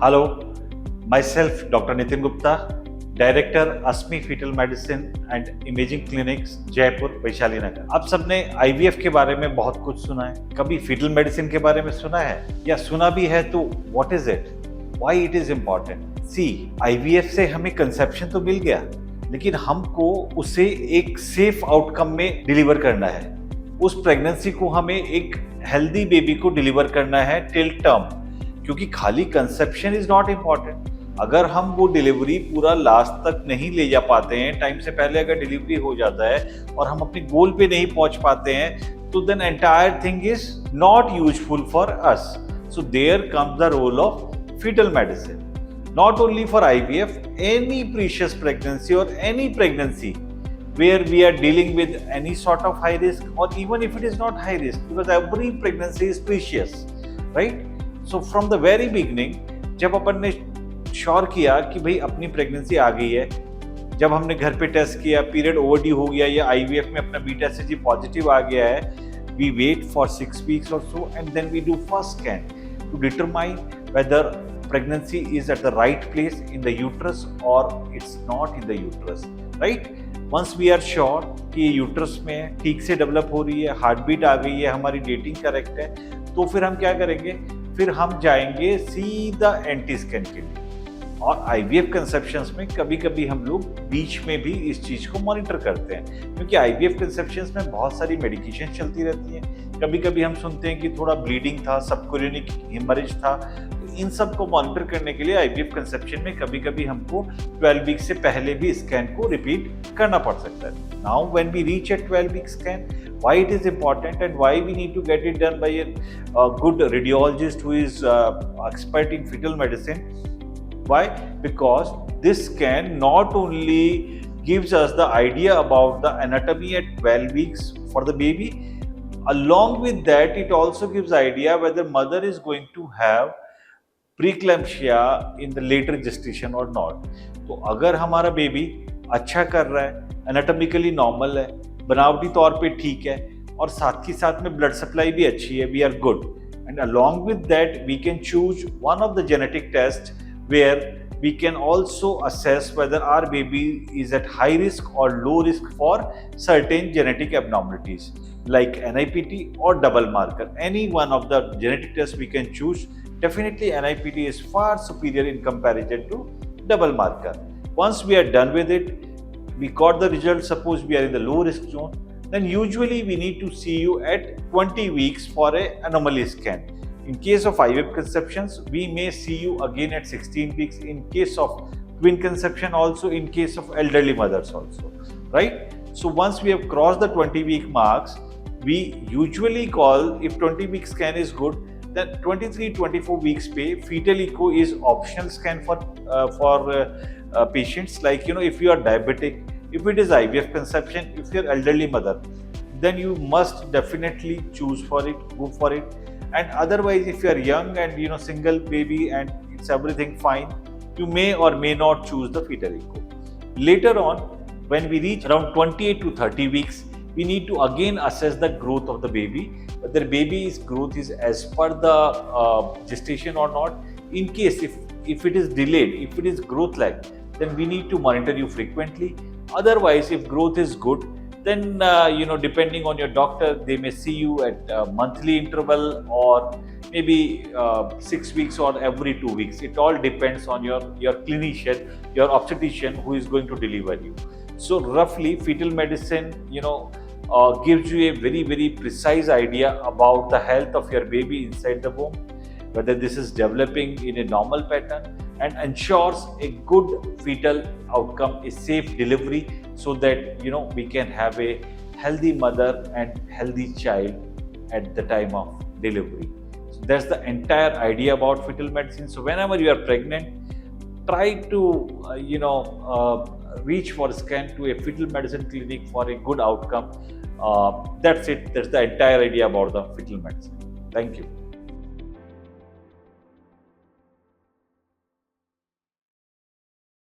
Hello, myself Dr. Nitin Gupta, Director ASMI Fetal Medicine and Imaging Clinics, Jaipur Vaishali नगर। आप सबने IVF के बारे में बहुत कुछ सुना है, कभी फीटल मेडिसिन के बारे में सुना है या सुना भी है तो what is it, why it is important? See, IVF से हमें कंसेप्शन तो मिल गया, लेकिन हमको उसे एक सेफ आउटकम में डिलीवर करना है। उस प्रेगनेंसी को हमें एक हेल्दी बेबी को डिलीवर करना है टिल टर्म, क्योंकि खाली कंसेप्शन इज नॉट इम्पॉर्टेंट। अगर हम वो डिलीवरी पूरा लास्ट तक नहीं ले जा पाते हैं, टाइम से पहले अगर डिलीवरी हो जाता है और हम अपने गोल पे नहीं पहुंच पाते हैं, तो then entire thing is not useful for us. So there comes the role of fetal medicine, not only for IVF, any precious pregnancy or any pregnancy where we are dealing with any sort of high risk, or even if it is not high risk, because every pregnancy is precious, right? So from the very beginning, जब अपन ने sure किया कि भाई अपनी pregnancy आ गई है, जब हमने घर पे टेस्ट किया, पीरियड ओवरड्यू हो गया या IVF में अपना बीटा एसएचजी पॉजिटिव आ गया है, we wait for 6 weeks or so and then we do first scan to determine whether pregnancy is at the right place in the uterus or it's not in the uterus, right? Once we are sure कि uterus में ठीक से develop हो रही है, heart beat आ गई है, हमारी डेटिंग करेक्ट है, तो फिर हम क्या करेंगे? फिर हम जाएंगे सीधा एंटी स्कैन के लिए। और IVF कंसेप्शंस में कभी कभी हम लोग बीच में भी इस चीज को मॉनिटर करते हैं, क्योंकि IVF कंसेप्शंस में बहुत सारी मेडिकेशन चलती रहती हैं। कभी कभी हम सुनते हैं कि थोड़ा ब्लीडिंग था, सबकोरियनिक हेमरेज था, तो इन सब को मॉनिटर करने के लिए IVF कंसेप्शन में कभी कभी हमको 12 वीक से पहले भी स्कैन को रिपीट करना पड़ सकता है। Now when we reach at 12 week scan, why it is important and why we need to get it done by a good radiologist who is expert in fetal medicine. Why? Because this scan not only gives us the idea about the anatomy at 12 weeks for the baby, along with that it also gives idea whether mother is going to have preeclampsia in the later gestation or not. तो अगर हमारा baby अच्छा कर रहा है, anatomically normal है, बनावटी तौर पे ठीक है, और साथ ही साथ में ब्लड सप्लाई भी अच्छी है, we are good, and along with that we can choose one of the genetic tests where we can also assess whether our baby is at high risk or low risk for certain genetic abnormalities like NIPT or double marker. Any one of the genetic tests we can choose. Definitely NIPT is far superior in comparison to double marker. Once we are done with it, we got the result, suppose we are in the low risk zone, then usually we need to see you at 20 weeks for a anomaly scan. In case of IVF conceptions, we may see you again at 16 weeks. In case of twin conception, also in case of elderly mothers also, right? So once we have crossed the 20-week marks, we usually call, if 20-week scan is good, then 23-24 weeks पे fetal echo is optional scan for patients. Like, you know, if you are diabetic, if it is IVF conception, if you are elderly mother, then you must definitely choose for it, go for it. And otherwise, if you are young and, you know, single baby and it's everything fine, you may or may not choose the fetal echo. Later on, when we reach around 28 to 30 weeks, we need to again assess the growth of the baby, whether baby's growth is as per the gestation or not. In case if it is delayed, if it is growth lag, then we need to monitor you frequently. Otherwise, if growth is good, then you know, depending on your doctor, they may see you at monthly interval or maybe 6 weeks or every 2 weeks. It all depends on your clinician, your obstetrician who is going to deliver you. So roughly, fetal medicine, you know, gives you a very, very precise idea about the health of your baby inside the womb, whether this is developing in a normal pattern, and ensures a good fetal outcome, a safe delivery, so that, you know, we can have a healthy mother and healthy child at the time of delivery. So that's the entire idea about fetal medicine. So whenever you are pregnant, try to reach for a scan to a fetal medicine clinic for a good outcome. That's it. That's the entire idea about the fetal medicine. Thank you.